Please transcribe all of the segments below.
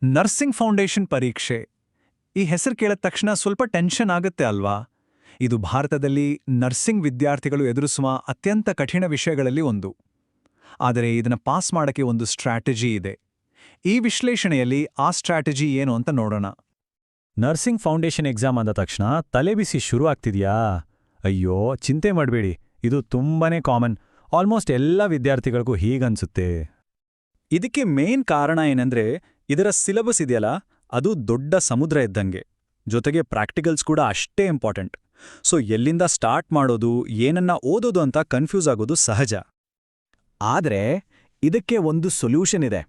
Nursing foundation ಪರೀಕ್ಷೆ. ಈ ಹೆಸರು ಕೇಳಿದ ತಕ್ಷಣ ಸ್ವಲ್ಪ ಟೆನ್ಷನ್ ಆಗುತ್ತೆ ಅಲ್ವಾ? ಇದು ಭಾರತದಲ್ಲಿ ನರ್ಸಿಂಗ್ ವಿದ್ಯಾರ್ಥಿಗಳು ಎದುರಿಸುವ ಅತ್ಯಂತ ಕಠಿಣ ವಿಷಯಗಳಲ್ಲಿ ಒಂದು. ಆದರೆ ಇದನ್ನ ಪಾಸ್ ಮಾಡಕ್ಕೆ ಒಂದು ಸ್ಟ್ರಾಟಜಿ ಇದೆ. ಈ ವಿಶ್ಲೇಷಣೆಯಲ್ಲಿ ಆ ಸ್ಟ್ರಾಟಜಿ ಏನು ಅಂತ ನೋಡೋಣ. ನರ್ಸಿಂಗ್ ಫೌಂಡೇಶನ್ ಎಕ್ಸಾಮ್ ಅಂದ ತಕ್ಷಣ ತಲೆಬಿಸಿ ಶುರು ಆಗ್ತಿದ್ಯಾ? ಅಯ್ಯೋ, ಚಿಂತೆ ಮಾಡಬೇಡಿ, ಇದು ತುಂಬಾನೇ ಕಾಮನ್. ಆಲ್ಮೋಸ್ಟ್ ಎಲ್ಲ ವಿದ್ಯಾರ್ಥಿಗಳಿಗೂ ಹೀಗನ್ಸುತ್ತೆ. ಇದಕ್ಕೆ ಮೇನ್ ಕಾರಣ ಏನಂದ್ರೆ, ಇದರ ಸಿಲೆಬಸ್ ಇದೆಯಲ್ಲ, ಅದು ದೊಡ್ಡ ಸಮುದ್ರ ಇದ್ದಂಗೆ. ಜೊತೆಗೆ ಪ್ರಾಕ್ಟಿಕಲ್ಸ್ ಕೂಡ ಅಷ್ಟೇ ಇಂಪಾರ್ಟೆಂಟ್. ಸೊ ಎಲ್ಲಿಂದ ಸ್ಟಾರ್ಟ್ ಮಾಡೋದು, ಏನನ್ನ ಓದೋದು ಅಂತ ಕನ್ಫ್ಯೂಸ್ ಆಗೋದು ಸಹಜ. ಆದ್ರೆ ಇದಕ್ಕೆ ಒಂದು ಸೊಲ್ಯೂಷನ್ ಇದೆ.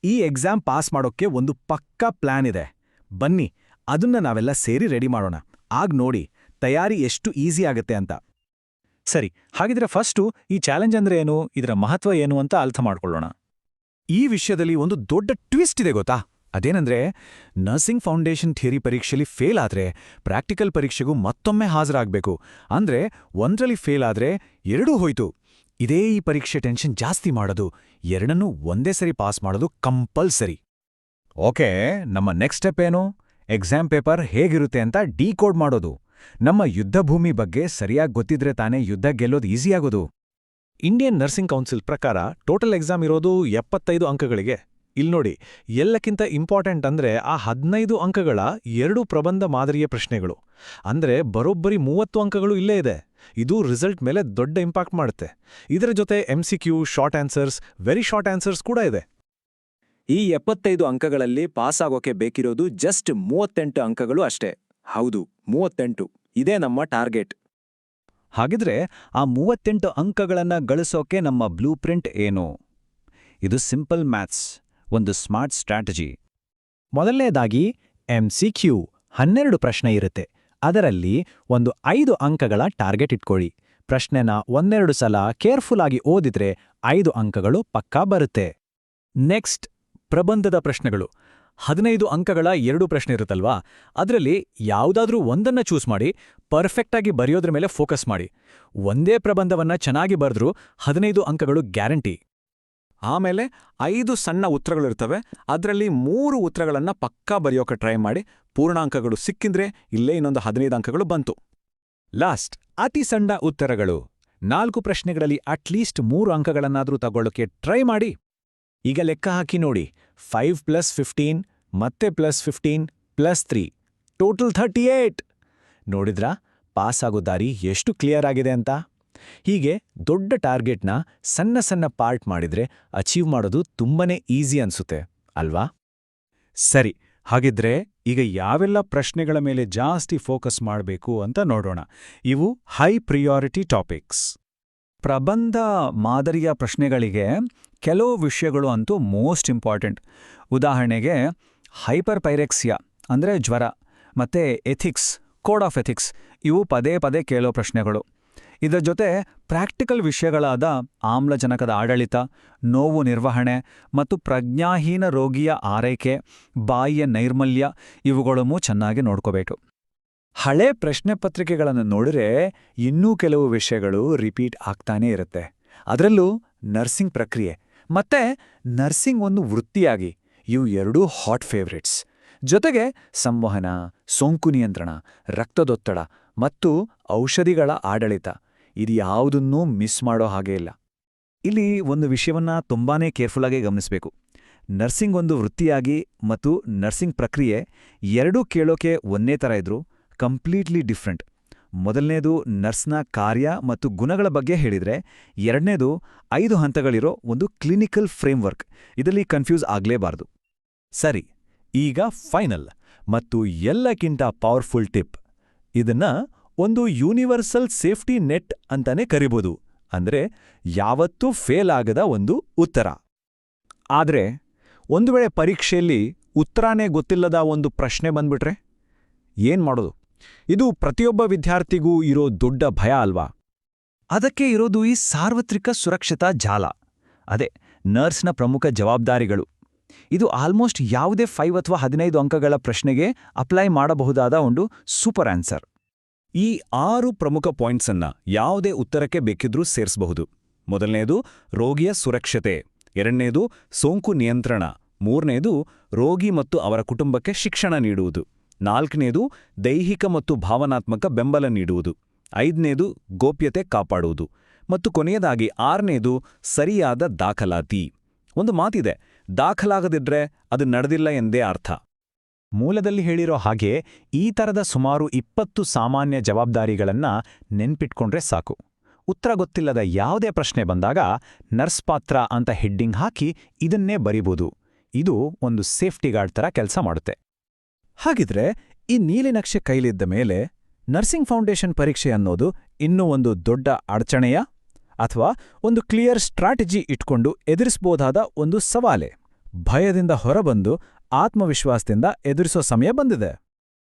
ಈ ಎಕ್ಸಾಮ್ ಪಾಸ್ ಮಾಡೋಕ್ಕೆ ಒಂದು ಪಕ್ಕಾ ಪ್ಲಾನ್ ಇದೆ. ಬನ್ನಿ, ಅದನ್ನ ನಾವೆಲ್ಲ ಸೇರಿ ರೆಡಿ ಮಾಡೋಣ. ಆಗ ನೋಡಿ ತಯಾರಿ ಎಷ್ಟು ಈಸಿ ಆಗತ್ತೆ ಅಂತ. ಸರಿ, ಹಾಗಿದ್ರೆ ಫಸ್ಟು ಈ ಚಾಲೆಂಜ್ ಅಂದ್ರೆ ಏನು, ಇದರ ಮಹತ್ವ ಏನು ಅಂತ ಅರ್ಥ ಮಾಡ್ಕೊಳ್ಳೋಣ. ಈ ವಿಷಯದಲ್ಲಿ ಒಂದು ದೊಡ್ಡ ಟ್ವಿಸ್ಟ್ ಇದೆ ಗೊತ್ತಾ? ಅದೇನಂದ್ರೆ, ನರ್ಸಿಂಗ್ ಫೌಂಡೇಶನ್ ಥಿಯರಿ ಪರೀಕ್ಷೆಯಲ್ಲಿ ಫೇಲ್ ಆದ್ರೆ ಪ್ರಾಕ್ಟಿಕಲ್ ಪರೀಕ್ಷೆಗೂ ಮತ್ತೊಮ್ಮೆ ಹಾಜರಾಗಬೇಕು. ಅಂದ್ರೆ ಒಂದ್ರಲ್ಲಿ ಫೇಲ್ ಆದ್ರೆ ಎರಡೂ ಹೋಯ್ತು. ಇದೇ ಈ ಪರೀಕ್ಷೆ ಟೆನ್ಷನ್ ಜಾಸ್ತಿ ಮಾಡೋದು. ಎರಡನ್ನೂ ಒಂದೇ ಸರಿ ಪಾಸ್ ಮಾಡೋದು ಕಂಪಲ್ಸರಿ. ಓಕೆ, ನಮ್ಮ ನೆಕ್ಸ್ಟ್ ಸ್ಟೆಪ್ ಏನು? ಎಕ್ಸಾಮ್ ಪೇಪರ್ ಹೇಗಿರುತ್ತೆ ಅಂತ ಡಿಕೋಡ್ ಮಾಡೋದು. ನಮ್ಮ ಯುದ್ಧಭೂಮಿ ಬಗ್ಗೆ ಸರಿಯಾಗಿ ಗೊತ್ತಿದ್ರೆ ತಾನೇ ಯುದ್ಧ ಗೆಲ್ಲೋದು ಈಸಿಯಾಗೋದು. ಇಂಡಿಯನ್ ನರ್ಸಿಂಗ್ ಕೌನ್ಸಿಲ್ ಪ್ರಕಾರ ಟೋಟಲ್ ಎಕ್ಸಾಮ್ ಇರೋದು 75 ಅಂಕಗಳಿಗೆ. ಇಲ್ನೋಡಿ, ಎಲ್ಲಕ್ಕಿಂತ ಇಂಪಾರ್ಟೆಂಟ್ ಅಂದ್ರೆ ಆ 15 ಅಂಕಗಳ 2 ಪ್ರಬಂಧ ಮಾದರಿಯ ಪ್ರಶ್ನೆಗಳು. ಅಂದ್ರೆ ಬರೋಬ್ಬರಿ 30 ಅಂಕಗಳು ಇಲ್ಲೇ ಇದೆ. ಇದು ರಿಸಲ್ಟ್ ಮೇಲೆ ದೊಡ್ಡ ಇಂಪ್ಯಾಕ್ಟ್ ಮಾಡುತ್ತೆ. ಇದರ ಜೊತೆ MCQ, short answers, very short answers ಕೂಡ ಇದೆ. ಈ 75 ಅಂಕಗಳಲ್ಲಿ ಪಾಸ್ ಆಗೋಕೆ ಬೇಕಿರೋದು ಜಸ್ಟ್ 38 ಅಂಕಗಳು ಅಷ್ಟೇ. ಹೌದು, 38. ಇದೇ ನಮ್ಮ ಟಾರ್ಗೆಟ್. ಹಾಗಿದ್ರೆ ಆ 38 ಅಂಕಗಳನ್ನ ಗಳಿಸೋಕೆ ನಮ್ಮ ಬ್ಲೂ ಪ್ರಿಂಟ್ ಏನು? ಇದು ಸಿಂಪಲ್ ಮ್ಯಾಥ್ಸ್, ಒಂದು ಸ್ಮಾರ್ಟ್ ಸ್ಟ್ರಾಟಜಿ. ಮೊದಲನೇದಾಗಿ MCQ 12 ಪ್ರಶ್ನೆ ಇರುತ್ತೆ. ಅದರಲ್ಲಿ ಒಂದು 5 ಅಂಕಗಳ ಟಾರ್ಗೆಟ್ ಇಟ್ಕೊಳ್ಳಿ. ಪ್ರಶ್ನೆನ ಒಂದೆರಡು ಸಲ ಕೇರ್ಫುಲ್ ಆಗಿ ಓದಿದ್ರೆ 5 ಅಂಕಗಳು ಪಕ್ಕಾ ಬರುತ್ತೆ. ನೆಕ್ಸ್ಟ್, ಪ್ರಬಂಧದ ಪ್ರಶ್ನೆಗಳು. 15 ಅಂಕಗಳ 2 ಪ್ರಶ್ನೆ ಇರುತ್ತಲ್ವಾ, ಅದರಲ್ಲಿ ಯಾವುದಾದ್ರೂ ಒಂದನ್ನ ಚೂಸ್ ಮಾಡಿ ಪರ್ಫೆಕ್ಟಾಗಿ ಬರೆಯೋದ್ರ ಮೇಲೆ ಫೋಕಸ್ ಮಾಡಿ. ಒಂದೇ ಪ್ರಬಂಧವನ್ನ ಚೆನ್ನಾಗಿ ಬರೆದ್ರೂ 15 ಅಂಕಗಳು ಗ್ಯಾರಂಟಿ. ಆಮೇಲೆ 5 ಸಣ್ಣ ಉತ್ತರಗಳಿರ್ತವೆ. ಅದರಲ್ಲಿ 3 ಉತ್ತರಗಳನ್ನ ಪಕ್ಕಾ ಬರೆಯೋಕೆ ಟ್ರೈ ಮಾಡಿ. ಪೂರ್ಣಾಂಕಗಳು ಸಿಕ್ಕಿದ್ರೆ ಇಲ್ಲೇ ಇನ್ನೊಂದು 15 ಅಂಕಗಳು ಬಂತು. ಲಾಸ್ಟ್, ಅತಿ ಸಣ್ಣ ಉತ್ತರಗಳು. 4 ಪ್ರಶ್ನೆಗಳಲ್ಲಿ ಅಟ್ಲೀಸ್ಟ್ 3 ಅಂಕಗಳನ್ನಾದ್ರೂ ತಗೊಳ್ಳೋಕೆ ಟ್ರೈ ಮಾಡಿ. ಈಗ ಲೆಕ್ಕ ಹಾಕಿ ನೋಡಿ. 5 + 15 ಮತ್ತೆ +15 +3 ಟೋಟಲ್ 38. ನೋಡಿದ್ರಾ ಪಾಸ್ ಆಗೋ ದಾರಿ ಎಷ್ಟು ಕ್ಲಿಯರ್ ಆಗಿದೆ ಅಂತ? ಹೀಗೆ ದೊಡ್ಡ ಟಾರ್ಗೆಟ್ನ ಸಣ್ಣ ಸಣ್ಣ ಪಾರ್ಟ್ ಮಾಡಿದ್ರೆ ಅಚೀವ್ ಮಾಡೋದು ತುಂಬಾನೇ ಈಸಿ ಅನ್ಸುತ್ತೆ ಅಲ್ವಾ? ಸರಿ, ಹಾಗಿದ್ರೆ ಈಗ ಯಾವೆಲ್ಲ ಪ್ರಶ್ನೆಗಳ ಮೇಲೆ ಜಾಸ್ತಿ ಫೋಕಸ್ ಮಾಡಬೇಕು ಅಂತ ನೋಡೋಣ. ಇವು ಹೈ ಪ್ರಿಯಾರಿಟಿ ಟಾಪಿಕ್ಸ್. ಪ್ರಬಂಧ ಮಾದರಿಯ ಪ್ರಶ್ನೆಗಳಿಗೆ ಕೆಲವು ವಿಷಯಗಳು ಅಂತೂ ಮೋಸ್ಟ್ ಇಂಪಾರ್ಟೆಂಟ್. ಉದಾಹರಣೆಗೆ ಹೈಪರ್ ಪೈರೆಕ್ಸಿಯಾ ಅಂದರೆ ಜ್ವರ, ಮತ್ತೆ ಎಥಿಕ್ಸ್, ಕೋಡ್ ಆಫ್ ಎಥಿಕ್ಸ್, ಇವು ಪದೇ ಪದೇ ಕೇಳೋ ಪ್ರಶ್ನೆಗಳು. ಇದರ ಜೊತೆ ಪ್ರಾಕ್ಟಿಕಲ್ ವಿಷಯಗಳಾದ ಆಮ್ಲಜನಕದ ಆಡಳಿತ, ನೋವು ನಿರ್ವಹಣೆ ಮತ್ತು ಪ್ರಜ್ಞಾಹೀನ ರೋಗಿಯ ಆರೈಕೆ, ಬಾಯಿಯ ನೈರ್ಮಲ್ಯ, ಇವುಗಳನ್ನೂ ಚೆನ್ನಾಗಿ ನೋಡ್ಕೋಬೇಕು. ಹಳೆ ಪ್ರಶ್ನೆ ಪತ್ರಿಕೆಗಳನ್ನು ನೋಡಿದ್ರೆ ಇನ್ನೂ ಕೆಲವು ವಿಷಯಗಳು ರಿಪೀಟ್ ಆಗ್ತಾನೇ ಇರುತ್ತೆ. ಅದರಲ್ಲೂ ನರ್ಸಿಂಗ್ ಪ್ರಕ್ರಿಯೆ ಮತ್ತೆ ನರ್ಸಿಂಗ್ ಒಂದು ವೃತ್ತಿಯಾಗಿ ಇವು ಎರಡೂ ಹಾಟ್ ಫೇವ್ರೇಟ್ಸ್. ಜೊತೆಗೆ ಸಂವಹನ, ಸೋಂಕು ನಿಯಂತ್ರಣ, ರಕ್ತದೊತ್ತಡ ಮತ್ತು ಔಷಧಿಗಳ ಆಡಳಿತ, ಇದು ಯಾವುದನ್ನೂ ಮಿಸ್ ಮಾಡೋ ಹಾಗೆ ಇಲ್ಲ. ಇಲ್ಲಿ ಒಂದು ವಿಷಯವನ್ನ ತುಂಬಾನೇ ಕೇರ್ಫುಲ್ಲಾಗಿ ಗಮನಿಸಬೇಕು. ನರ್ಸಿಂಗ್ ಒಂದು ವೃತ್ತಿಯಾಗಿ ಮತ್ತು ನರ್ಸಿಂಗ್ ಪ್ರಕ್ರಿಯೆ ಎರಡೂ ಕೇಳೋಕೆ ಒಂದೇ ಥರ ಇದ್ರೂ ಕಂಪ್ಲೀಟ್ಲಿ ಡಿಫ್ರೆಂಟ್. ಮೊದಲನೇದು ನರ್ಸ್ನ ಕಾರ್ಯ ಮತ್ತು ಗುಣಗಳ ಬಗ್ಗೆ ಹೇಳಿದ್ರೆ, ಎರಡನೇದು 5 ಹಂತಗಳಿರೋ ಒಂದು ಕ್ಲಿನಿಕಲ್ ಫ್ರೇಮ್ವರ್ಕ್. ಇದರಲ್ಲಿ ಕನ್ಫ್ಯೂಸ್ ಆಗಲೇಬಾರ್ದು. ಸರಿ, ಈಗ ಫೈನಲ್ ಮತ್ತು ಎಲ್ಲಕ್ಕಿಂತ ಪವರ್ಫುಲ್ ಟಿಪ್. ಇದನ್ನ ಒಂದು ಯೂನಿವರ್ಸಲ್ ಸೇಫ್ಟಿ ನೆಟ್ ಅಂತಾನೆ ಕರಿಬೋದು. ಅಂದ್ರೆ ಯಾವತ್ತೂ ಫೇಲ್ ಆಗದ ಒಂದು ಉತ್ತರ. ಆದ್ರೆ ಒಂದು ವೇಳೆ ಪರೀಕ್ಷೆಯಲ್ಲಿ ಉತ್ತರನೇ ಗೊತ್ತಿಲ್ಲದ ಒಂದು ಪ್ರಶ್ನೆ ಬಂದ್ಬಿಟ್ರೆ ಏನ್ ಮಾಡೋದು? ಇದು ಪ್ರತಿಯೊಬ್ಬ ವಿದ್ಯಾರ್ಥಿಗೂ ಇರೋ ದೊಡ್ಡ ಭಯ ಅಲ್ವಾ? ಅದಕ್ಕೆ ಇರೋದು ಈ ಸಾರ್ವತ್ರಿಕ ಸುರಕ್ಷತಾ ಜಾಲ. ಅದೇ ನರ್ಸ್ನ ಪ್ರಮುಖ ಜವಾಬ್ದಾರಿಗಳು. ಇದು ಆಲ್ಮೋಸ್ಟ್ ಯಾವುದೇ 5 ಅಥವಾ 15 ಅಂಕಗಳ ಪ್ರಶ್ನೆಗೆ ಅಪ್ಲೈ ಮಾಡಬಹುದಾದ ಒಂದು ಸೂಪರ್ ಆನ್ಸರ್. ಈ 6 ಪ್ರಮುಖ ಪಾಯಿಂಟ್ಸನ್ನ ಯಾವುದೇ ಉತ್ತರಕ್ಕೆ ಬೇಕಿದ್ರೂ ಸೇರಿಸಬಹುದು. ಮೊದಲನೇದು ರೋಗಿಯ ಸುರಕ್ಷತೆ, ಎರಡನೇದು ಸೋಂಕು ನಿಯಂತ್ರಣ, ಮೂರನೇದು ರೋಗಿ ಮತ್ತು ಅವರ ಕುಟುಂಬಕ್ಕೆ ಶಿಕ್ಷಣ ನೀಡುವುದು. ನಾಲ್ಕನೇದು ದೈಹಿಕ ಮತ್ತು ಭಾವನಾತ್ಮಕ ಬೆಂಬಲ ನೀಡುವುದು. ಐದನೇದು ಗೋಪ್ಯತೆ ಕಾಪಾಡುವುದು. ಮತ್ತು ಕೊನೆಯದಾಗಿ ಆರನೇದು ಸರಿಯಾದ ದಾಖಲಾತಿ. ಒಂದು ಮಾತಿದೆ, ದಾಖಲಾಗದಿದ್ರೆ ಅದು ನಡೆದಿಲ್ಲ ಎಂದೇ ಅರ್ಥ. ಮೂಲದಲ್ಲಿ ಹೇಳಿರೋ ಹಾಗೆ ಈ ಥರದ ಸುಮಾರು 20 ಸಾಮಾನ್ಯ ಜವಾಬ್ದಾರಿಗಳನ್ನ ನೆನ್ಪಿಟ್ಕೊಂಡ್ರೆ ಸಾಕು. ಉತ್ತರ ಗೊತ್ತಿಲ್ಲದ ಯಾವುದೇ ಪ್ರಶ್ನೆ ಬಂದಾಗ ನರ್ಸ್ ಪಾತ್ರ ಅಂತ ಹೆಡ್ಡಿಂಗ್ ಹಾಕಿ ಇದನ್ನೇ ಬರಿಬೋದು. ಇದು ಒಂದು ಸೇಫ್ಟಿ ಗಾರ್ಡ್ ಥರ ಕೆಲಸ ಮಾಡುತ್ತೆ. ಹಾಗಿದ್ರೆ ಈ ನೀಲಿನಕ್ಷೆ ಕೈಲಿದ್ದ ಮೇಲೆ ನರ್ಸಿಂಗ್ ಫೌಂಡೇಶನ್ ಪರೀಕ್ಷೆ ಅನ್ನೋದು ಇನ್ನೂ ಒಂದು ದೊಡ್ಡ ಅಡಚಣೆಯ ಅಥವಾ ಒಂದು ಕ್ಲಿಯರ್ ಸ್ಟ್ರಾಟಜಿ ಇಟ್ಕೊಂಡು ಎದುರಿಸಬಹುದಾದ ಒಂದು ಸವಾಲೆ? ಭಯದಿಂದ ಹೊರಬಂದು ಆತ್ಮವಿಶ್ವಾಸದಿಂದ ಎದುರಿಸೋ ಸಮಯ ಬಂದಿದೆ.